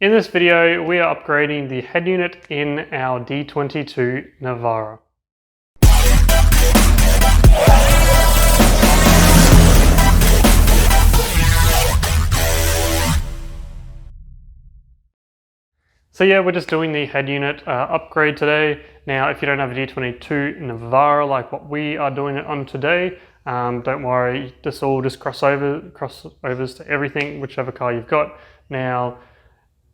In this video, we are upgrading the head unit in our D22 Navara. So yeah, we're just doing the head unit upgrade today. Now, if you don't have a D22 Navara like what we are doing it on today, don't worry, this all just crossovers to everything, whichever car you've got. Now,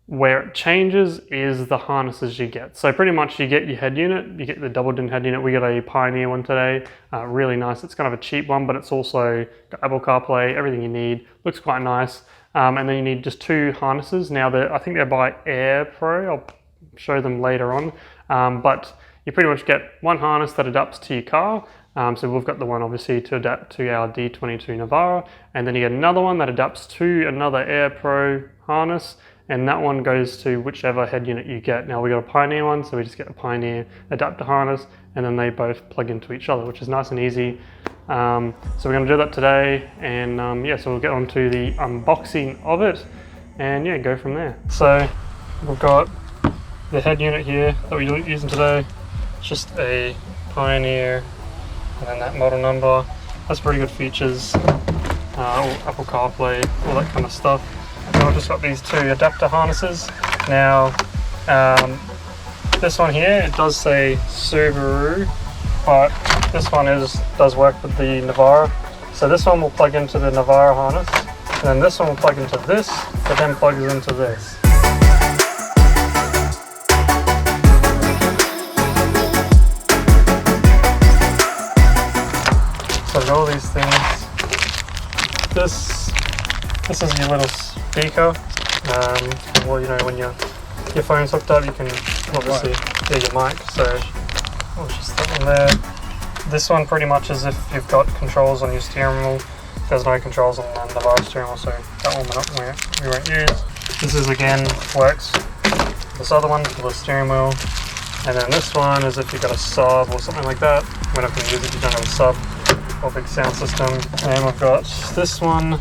where it changes is the harnesses you get. So pretty much you get your head unit, you get the double DIN head unit. We got a Pioneer one today, really nice. It's kind of a cheap one, but it's also got Apple CarPlay, everything you need. Looks quite nice. And then you need just two harnesses. Now, I think they're by Air Pro. I'll show them later on. But you pretty much get one harness that adapts to your car. So we've got the one obviously to adapt to our D22 Navara. And then you get another one that adapts to another Air Pro harness. And that one goes to whichever head unit you get. Now we got a Pioneer one, so we just get a Pioneer adapter harness, and then they both plug into each other, which is nice and easy. So we're going to do that today, and yeah, so we'll get on to the unboxing of it, and yeah, go from there. So we've got the head unit here that we're using today. It's just a Pioneer, and then that model number. That's pretty good features, Apple CarPlay, all that kind of stuff. And I've just got these two adapter harnesses. Now, this one here, it does say Subaru, but this one does work with the Navara. So this one will plug into the Navara harness, and then this one will plug into this, but then plugs into this. So I've got all these things. This is your little speaker. Well, you know, when your phone's hooked up, you can obviously hear your mic. So I'll just that one there. This one pretty much is if you've got controls on your steering wheel. There's no controls on the Navara steering wheel, so that one we won't use. This is again works. This other one for the steering wheel, and then this one is if you've got a sub or something like that. We're not going to use it if you don't have a sub or big sound system. And we've got this one.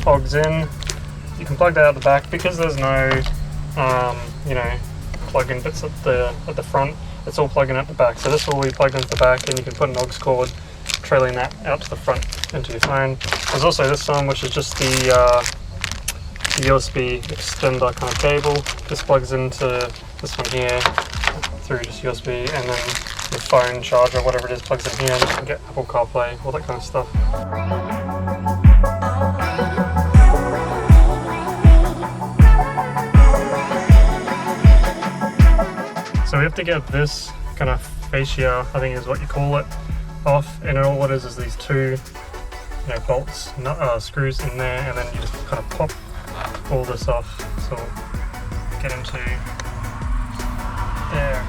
Plugs in. You can plug that out the back because there's no, you know, plug-in bits at the front. It's all plugging at the back. So this will be plugged into the back, and you can put an aux cord trailing that out to the front into your phone. There's also this one, which is just the USB extender kind of cable. This plugs into this one here through just USB, and then your phone charger, whatever it is, plugs in here, and you can get Apple CarPlay, all that kind of stuff. So we have to get this kind of fascia, I think is what you call it, off, and all it is these two, you know, bolts, screws in there, and then you just kind of pop all this off. So we'll get into there.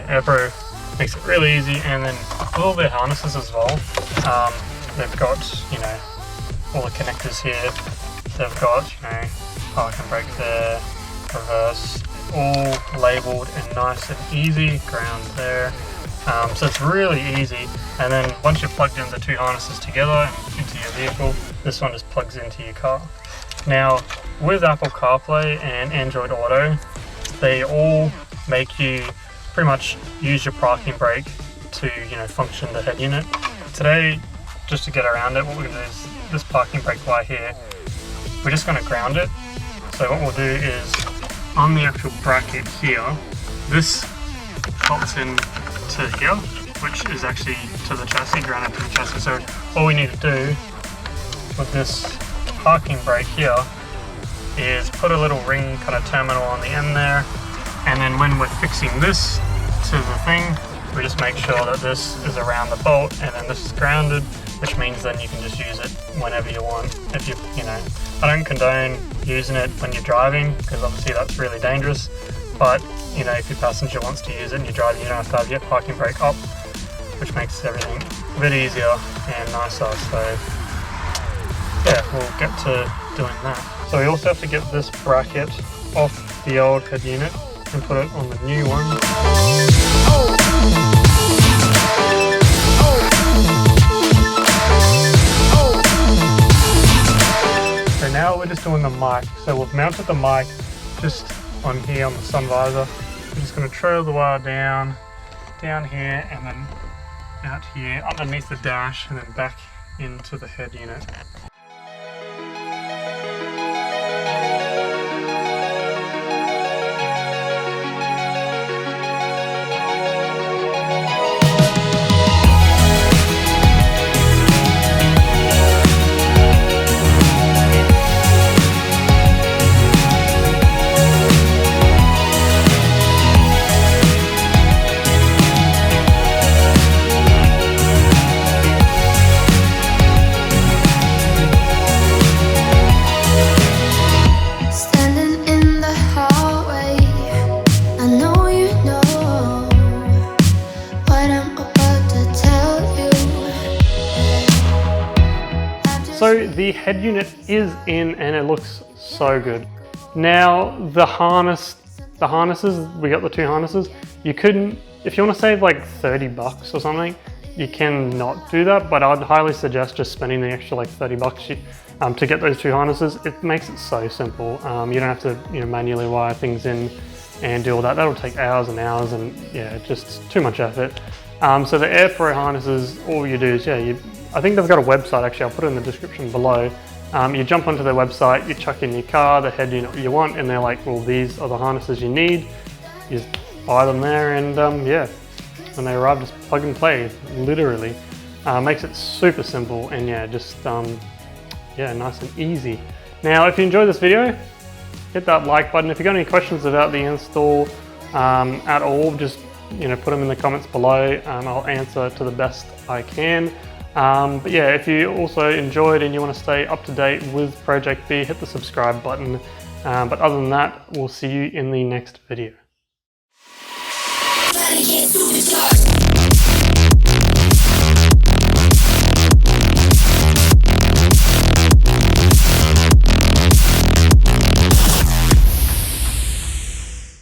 Air Pro makes it really easy, and then all their harnesses as well. They've got, you know, all the connectors here. They've got, you know, park and brake there, reverse, all labelled and nice and easy. Ground there. So it's really easy. And then once you've plugged in the two harnesses together into your vehicle, this one just plugs into your car. Now, with Apple CarPlay and Android Auto, they all make you pretty much use your parking brake to, function the head unit. Today, just to get around it, what we're going to do is this parking brake wire here, we're just going to ground it. So what we'll do is on the actual bracket here, this bolts in to here, which is actually to the chassis, grounded to the chassis. So all we need to do with this parking brake here is put a little ring kind of terminal on the end there, and then when we're fixing this to the thing, we just make sure that this is around the bolt, and then this is grounded, which means then you can just use it whenever you want. If I don't condone using it when you're driving, because obviously that's really dangerous, but if your passenger wants to use it and you're driving, you don't have to have your parking brake up, which makes everything a bit easier and nicer. So yeah, we'll get to doing that. So we also have to get this bracket off the old head unit and put it on the new one. So now we're just doing the mic. So we've mounted the mic just on here on the sun visor. We're just going to trail the wire down here, and then out here underneath the dash, and then back into the head unit. So the head unit is in, and it looks so good. Now the harnesses, we got the two harnesses. You couldn't, if you want to save like $30 or something, you can not do that, but I'd highly suggest just spending the extra like $30 to get those two harnesses. It makes it so simple. You don't have to manually wire things in and do all that. That'll take hours and hours, and yeah, just too much effort. So the AirPro harnesses, all you do is, I think they've got a website actually, I'll put it in the description below. You jump onto their website, you chuck in your car, the head unit you want, and they're like, well, these are the harnesses you need. You just buy them there, and when they arrive, just plug and play, literally. Makes it super simple, and just nice and easy. Now, if you enjoyed this video, hit that like button. If you've got any questions about the install at all, just put them in the comments below. I'll answer to the best I can. But yeah, if you also enjoyed and you want to stay up to date with Project B, hit the subscribe button. But other than that, we'll see you in the next video.